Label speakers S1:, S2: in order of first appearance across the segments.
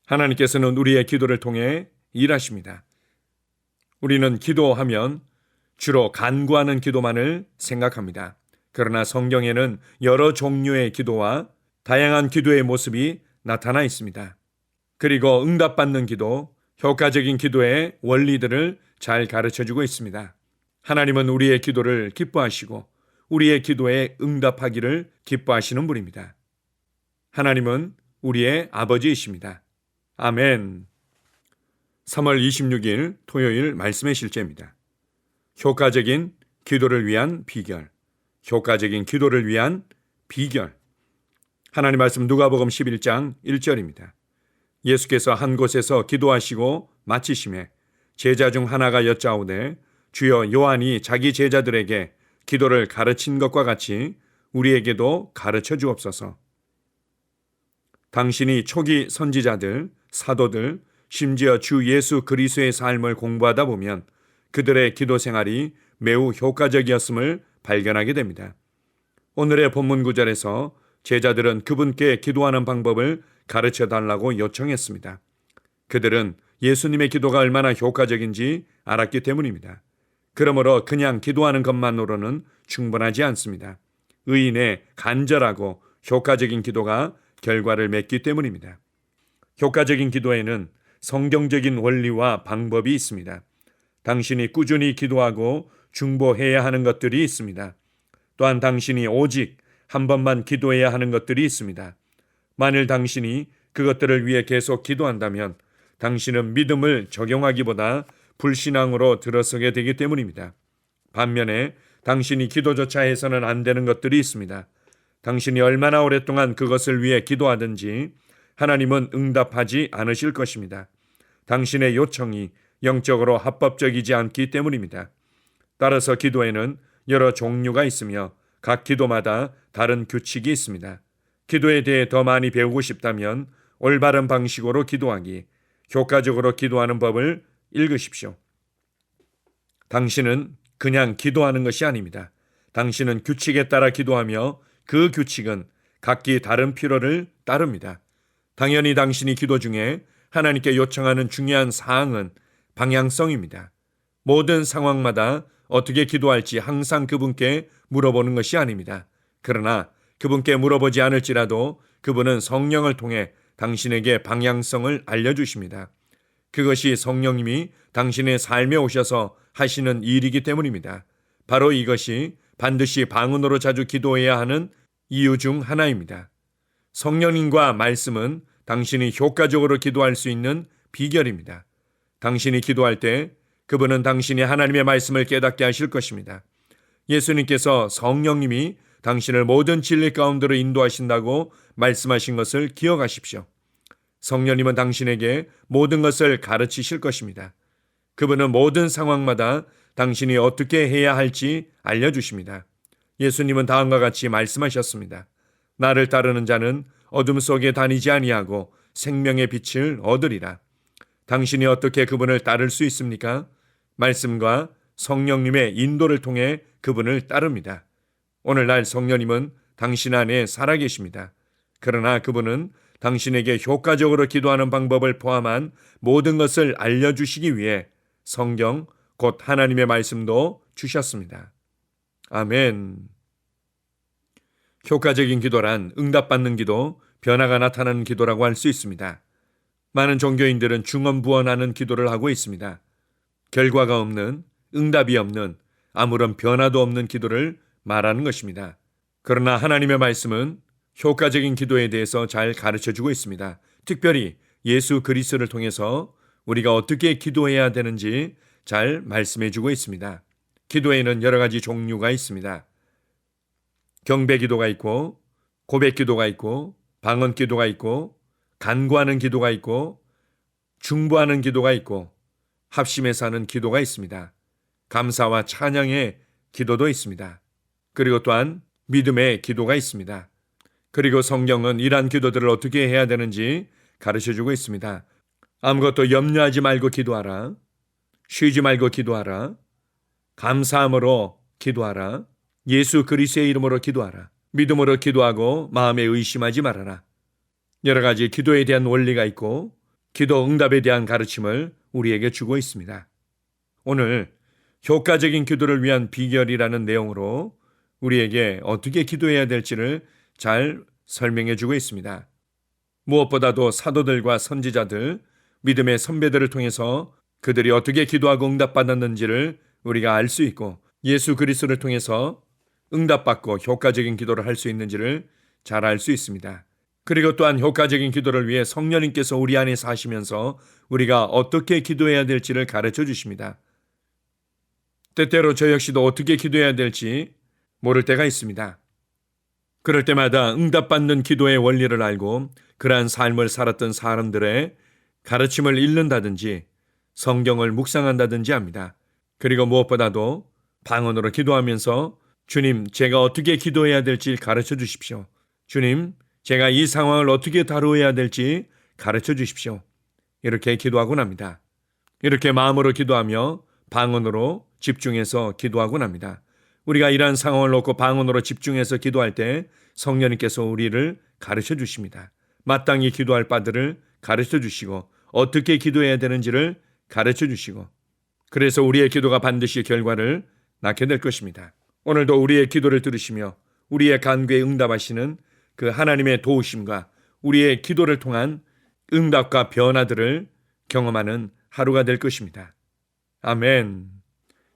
S1: 하나님께서는 우리의 기도를 통해 일하십니다. 우리는 기도하면 주로 간구하는 기도만을 생각합니다. 그러나 성경에는 여러 종류의 기도와 다양한 기도의 모습이 나타나 있습니다. 그리고 응답받는 기도, 효과적인 기도의 원리들을 잘 가르쳐주고 있습니다. 하나님은 우리의 기도를 기뻐하시고 우리의 기도에 응답하기를 기뻐하시는 분입니다. 하나님은 우리의 아버지이십니다. 아멘. 3월 26일 토요일 말씀의 실제입니다. 효과적인 기도를 위한 비결. 효과적인 기도를 위한 비결. 하나님 말씀 누가복음 11장 1절입니다. 예수께서 한 곳에서 기도하시고 마치심에 제자 중 하나가 여짜오되 주여 요한이 자기 제자들에게 기도를 가르친 것과 같이 우리에게도 가르쳐 주옵소서. 당신이 초기 선지자들, 사도들, 심지어 주 예수 그리스도의 삶을 공부하다 보면 그들의 기도 생활이 매우 효과적이었음을 발견하게 됩니다. 오늘의 본문 구절에서 제자들은 그분께 기도하는 방법을 가르쳐 달라고 요청했습니다. 그들은 예수님의 기도가 얼마나 효과적인지 알았기 때문입니다. 그러므로 그냥 기도하는 것만으로는 충분하지 않습니다. 의인의 간절하고 효과적인 기도가 결과를 맺기 때문입니다. 효과적인 기도에는 성경적인 원리와 방법이 있습니다. 당신이 꾸준히 기도하고 중보해야 하는 것들이 있습니다. 또한 당신이 오직 한 번만 기도해야 하는 것들이 있습니다. 만일 당신이 그것들을 위해 계속 기도한다면 당신은 믿음을 적용하기보다 불신앙으로 들어서게 되기 때문입니다. 반면에 당신이 기도조차 해서는 안 되는 것들이 있습니다. 당신이 얼마나 오랫동안 그것을 위해 기도하든지 하나님은 응답하지 않으실 것입니다. 당신의 요청이 영적으로 합법적이지 않기 때문입니다. 따라서 기도에는 여러 종류가 있으며 각 기도마다 다른 규칙이 있습니다. 기도에 대해 더 많이 배우고 싶다면 올바른 방식으로 기도하기, 효과적으로 기도하는 법을 읽으십시오. 당신은 그냥 기도하는 것이 아닙니다. 당신은 규칙에 따라 기도하며 그 규칙은 각기 다른 필요를 따릅니다. 당연히 당신이 기도 중에 하나님께 요청하는 중요한 사항은 방향성입니다. 모든 상황마다 어떻게 기도할지 항상 그분께 물어보는 것이 아닙니다. 그러나 그분께 물어보지 않을지라도 그분은 성령을 통해 당신에게 방향성을 알려주십니다. 그것이 성령님이 당신의 삶에 오셔서 하시는 일이기 때문입니다. 바로 이것이 반드시 방언으로 자주 기도해야 하는 이유 중 하나입니다. 성령님과 말씀은 당신이 효과적으로 기도할 수 있는 비결입니다. 당신이 기도할 때 그분은 당신이 하나님의 말씀을 깨닫게 하실 것입니다. 예수님께서 성령님이 당신을 모든 진리 가운데로 인도하신다고 말씀하신 것을 기억하십시오. 성령님은 당신에게 모든 것을 가르치실 것입니다. 그분은 모든 상황마다 당신이 어떻게 해야 할지 알려주십니다. 예수님은 다음과 같이 말씀하셨습니다. 나를 따르는 자는 어둠 속에 다니지 아니하고 생명의 빛을 얻으리라. 당신이 어떻게 그분을 따를 수 있습니까? 말씀과 성령님의 인도를 통해 그분을 따릅니다. 오늘날 성령님은 당신 안에 살아계십니다. 그러나 그분은 당신에게 효과적으로 기도하는 방법을 포함한 모든 것을 알려주시기 위해 성경, 곧 하나님의 말씀도 주셨습니다. 아멘. 효과적인 기도란 응답받는 기도, 변화가 나타나는 기도라고 할 수 있습니다. 많은 종교인들은 중언부언하는 기도를 하고 있습니다. 결과가 없는, 응답이 없는, 아무런 변화도 없는 기도를 말하는 것입니다. 그러나 하나님의 말씀은 효과적인 기도에 대해서 잘 가르쳐주고 있습니다. 특별히 예수 그리스도를 통해서 우리가 어떻게 기도해야 되는지 잘 말씀해주고 있습니다. 기도에는 여러 가지 종류가 있습니다. 경배 기도가 있고, 고백 기도가 있고, 방언 기도가 있고, 간구하는 기도가 있고, 중보하는 기도가 있고, 합심해서 하는 기도가 있습니다. 감사와 찬양의 기도도 있습니다. 그리고 또한 믿음의 기도가 있습니다. 그리고 성경은 이러한 기도들을 어떻게 해야 되는지 가르쳐주고 있습니다. 아무것도 염려하지 말고 기도하라. 쉬지 말고 기도하라. 감사함으로 기도하라. 예수 그리스도의 이름으로 기도하라. 믿음으로 기도하고 마음에 의심하지 말아라. 여러 가지 기도에 대한 원리가 있고 기도 응답에 대한 가르침을 우리에게 주고 있습니다. 오늘 효과적인 기도를 위한 비결이라는 내용으로 우리에게 어떻게 기도해야 될지를 잘 설명해 주고 있습니다. 무엇보다도 사도들과 선지자들, 믿음의 선배들을 통해서 그들이 어떻게 기도하고 응답받았는지를 우리가 알 수 있고, 예수 그리스도를 통해서 응답받고 효과적인 기도를 할 수 있는지를 잘 알 수 있습니다. 그리고 또한 효과적인 기도를 위해 성령님께서 우리 안에 사시면서 우리가 어떻게 기도해야 될지를 가르쳐 주십니다. 때때로 저 역시도 어떻게 기도해야 될지 모를 때가 있습니다. 그럴 때마다 응답받는 기도의 원리를 알고 그러한 삶을 살았던 사람들의 가르침을 읽는다든지 성경을 묵상한다든지 합니다. 그리고 무엇보다도 방언으로 기도하면서 주님, 제가 어떻게 기도해야 될지 가르쳐 주십시오. 주님, 제가 이 상황을 어떻게 다루어야 될지 가르쳐 주십시오. 이렇게 기도하곤 합니다. 이렇게 마음으로 기도하며 방언으로 집중해서 기도하곤 합니다. 우리가 이러한 상황을 놓고 방언으로 집중해서 기도할 때 성령님께서 우리를 가르쳐 주십니다. 마땅히 기도할 바들을 가르쳐 주시고 어떻게 기도해야 되는지를 가르쳐 주시고, 그래서 우리의 기도가 반드시 결과를 낳게 될 것입니다. 오늘도 우리의 기도를 들으시며 우리의 간구에 응답하시는 그 하나님의 도우심과 우리의 기도를 통한 응답과 변화들을 경험하는 하루가 될 것입니다. 아멘.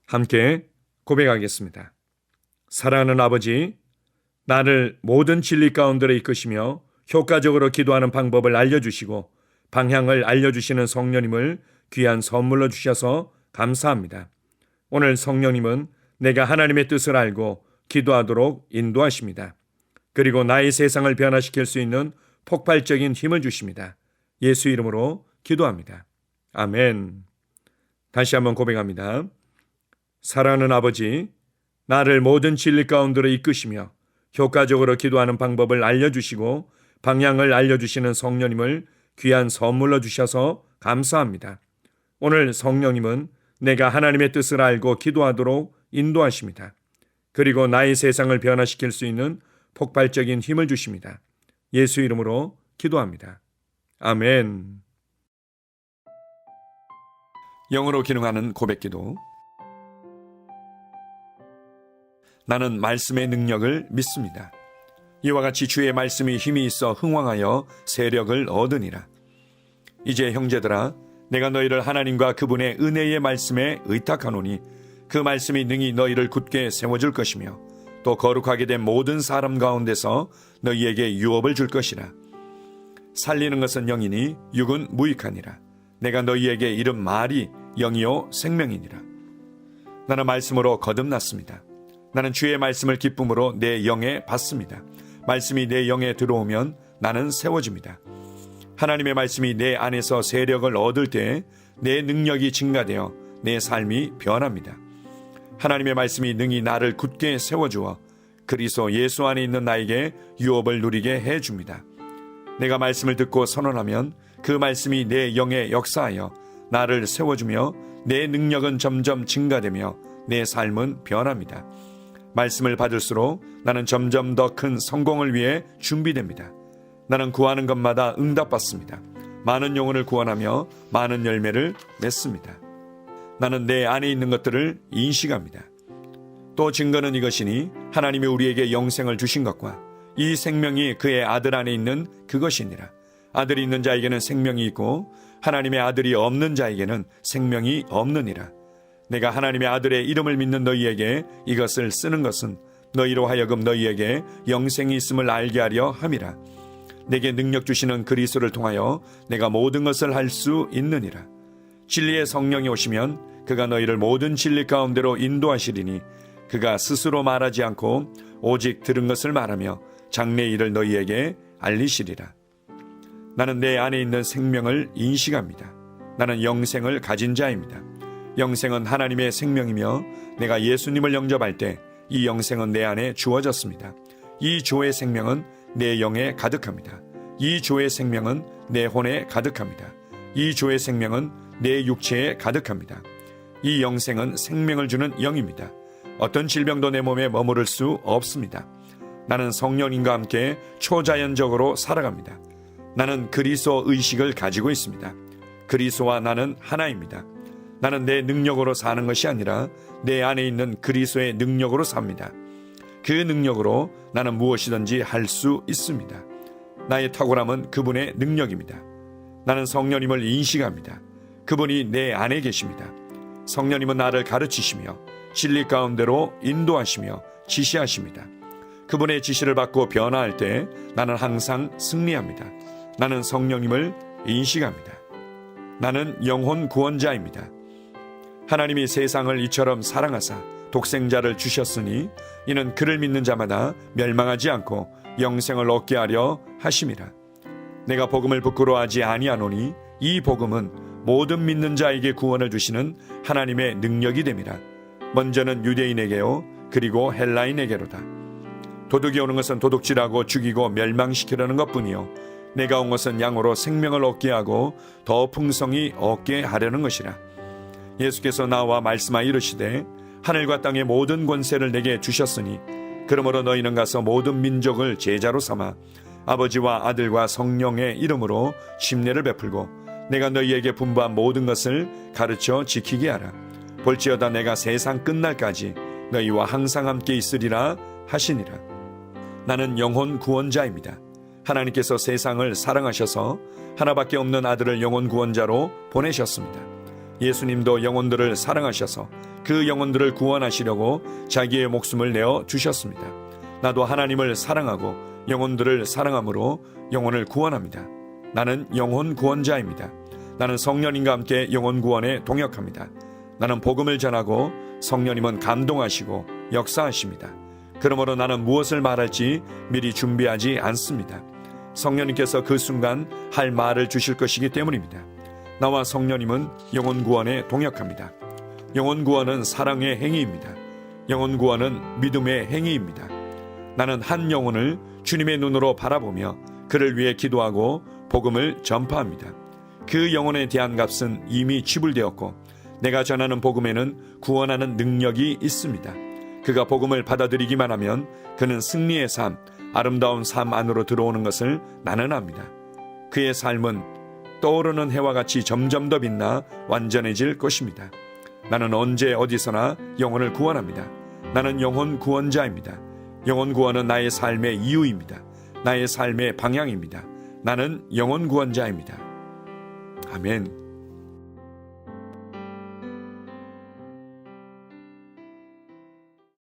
S1: 함께 고백하겠습니다. 사랑하는 아버지, 나를 모든 진리 가운데로 이끄시며 효과적으로 기도하는 방법을 알려주시고 방향을 알려주시는 성령님을 귀한 선물로 주셔서 감사합니다. 오늘 성령님은 내가 하나님의 뜻을 알고 기도하도록 인도하십니다. 그리고 나의 세상을 변화시킬 수 있는 폭발적인 힘을 주십니다. 예수 이름으로 기도합니다. 아멘. 다시 한번 고백합니다. 사랑하는 아버지, 나를 모든 진리 가운데로 이끄시며 효과적으로 기도하는 방법을 알려주시고 방향을 알려주시는 성령님을 귀한 선물로 주셔서 감사합니다. 오늘 성령님은 내가 하나님의 뜻을 알고 기도하도록 인도하십니다. 그리고 나의 세상을 변화시킬 수 있는 폭발적인 힘을 주십니다. 예수 이름으로 기도합니다. 아멘. 영으로 기능하는 고백기도. 나는 말씀의 능력을 믿습니다. 이와 같이 주의 말씀이 힘이 있어 흥왕하여 세력을 얻으니라. 이제 형제들아, 내가 너희를 하나님과 그분의 은혜의 말씀에 의탁하노니 그 말씀이 능히 너희를 굳게 세워줄 것이며 또 거룩하게 된 모든 사람 가운데서 너희에게 유업을 줄 것이라. 살리는 것은 영이니 육은 무익하니라. 내가 너희에게 이른 말이 영이요 생명이니라. 나는 말씀으로 거듭났습니다. 나는 주의 말씀을 기쁨으로 내 영에 받습니다. 말씀이 내 영에 들어오면 나는 세워집니다. 하나님의 말씀이 내 안에서 세력을 얻을 때 내 능력이 증가되어 내 삶이 변합니다. 하나님의 말씀이 능히 나를 굳게 세워주어 그리스도 예수 안에 있는 나에게 유업을 누리게 해줍니다. 내가 말씀을 듣고 선언하면 그 말씀이 내 영에 역사하여 나를 세워주며 내 능력은 점점 증가되며 내 삶은 변합니다. 말씀을 받을수록 나는 점점 더 큰 성공을 위해 준비됩니다. 나는 구하는 것마다 응답받습니다. 많은 영혼을 구원하며 많은 열매를 맺습니다. 나는 내 안에 있는 것들을 인식합니다. 또 증거는 이것이니 하나님이 우리에게 영생을 주신 것과 이 생명이 그의 아들 안에 있는 그것이니라. 아들이 있는 자에게는 생명이 있고 하나님의 아들이 없는 자에게는 생명이 없느니라. 내가 하나님의 아들의 이름을 믿는 너희에게 이것을 쓰는 것은 너희로 하여금 너희에게 영생이 있음을 알게 하려 함이라. 내게 능력 주시는 그리스도를 통하여 내가 모든 것을 할 수 있느니라. 진리의 성령이 오시면 그가 너희를 모든 진리 가운데로 인도하시리니 그가 스스로 말하지 않고 오직 들은 것을 말하며 장래 일을 너희에게 알리시리라. 나는 내 안에 있는 생명을 인식합니다. 나는 영생을 가진 자입니다. 영생은 하나님의 생명이며 내가 예수님을 영접할 때 이 영생은 내 안에 주어졌습니다. 이 주의 생명은 내 영에 가득합니다. 이 주의 생명은 내 혼에 가득합니다. 이 주의 생명은 내 육체에 가득합니다. 이 영생은 생명을 주는 영입니다. 어떤 질병도 내 몸에 머무를 수 없습니다. 나는 성령님과 함께 초자연적으로 살아갑니다. 나는 그리스도 의식을 가지고 있습니다. 그리스도와 나는 하나입니다. 나는 내 능력으로 사는 것이 아니라 내 안에 있는 그리스도의 능력으로 삽니다. 그 능력으로 나는 무엇이든지 할 수 있습니다. 나의 탁월함은 그분의 능력입니다. 나는 성령님을 인식합니다. 그분이 내 안에 계십니다. 성령님은 나를 가르치시며 진리 가운데로 인도하시며 지시하십니다. 그분의 지시를 받고 변화할 때 나는 항상 승리합니다. 나는 성령님을 인식합니다. 나는 영혼 구원자입니다. 하나님이 세상을 이처럼 사랑하사 독생자를 주셨으니 이는 그를 믿는 자마다 멸망하지 않고 영생을 얻게 하려 하심이라. 내가 복음을 부끄러워하지 아니하노니 이 복음은 모든 믿는 자에게 구원을 주시는 하나님의 능력이 됨이라. 먼저는 유대인에게요 그리고 헬라인에게로다. 도둑이 오는 것은 도둑질하고 죽이고 멸망시키려는 것뿐이요 내가 온 것은 양으로 생명을 얻게 하고 더 풍성히 얻게 하려는 것이라. 예수께서 나와 말씀하여 이르시되 하늘과 땅의 모든 권세를 내게 주셨으니 그러므로 너희는 가서 모든 민족을 제자로 삼아 아버지와 아들과 성령의 이름으로 침례를 베풀고 내가 너희에게 분부한 모든 것을 가르쳐 지키게 하라. 볼지어다 내가 세상 끝날까지 너희와 항상 함께 있으리라 하시니라. 나는 영혼 구원자입니다. 하나님께서 세상을 사랑하셔서 하나밖에 없는 아들을 영혼 구원자로 보내셨습니다. 예수님도 영혼들을 사랑하셔서 그 영혼들을 구원하시려고 자기의 목숨을 내어 주셨습니다. 나도 하나님을 사랑하고 영혼들을 사랑함으로 영혼을 구원합니다. 나는 영혼 구원자입니다. 나는 성령님과 함께 영혼 구원에 동역합니다. 나는 복음을 전하고 성령님은 감동하시고 역사하십니다. 그러므로 나는 무엇을 말할지 미리 준비하지 않습니다. 성령님께서 그 순간 할 말을 주실 것이기 때문입니다. 나와 성령님은 영혼 구원에 동역합니다. 영혼 구원은 사랑의 행위입니다. 영혼 구원은 믿음의 행위입니다. 나는 한 영혼을 주님의 눈으로 바라보며 그를 위해 기도하고 복음을 전파합니다. 그 영혼에 대한 값은 이미 지불되었고 내가 전하는 복음에는 구원하는 능력이 있습니다. 그가 복음을 받아들이기만 하면 그는 승리의 삶, 아름다운 삶 안으로 들어오는 것을 나는 압니다. 그의 삶은 떠오르는 해와 같이 점점 더 빛나 완전해질 것입니다. 나는 언제 어디서나 영혼을 구원합니다. 나는 영혼 구원자입니다. 영혼 구원은 나의 삶의 이유입니다. 나의 삶의 방향입니다. 나는 영혼 구원자입니다. 아멘.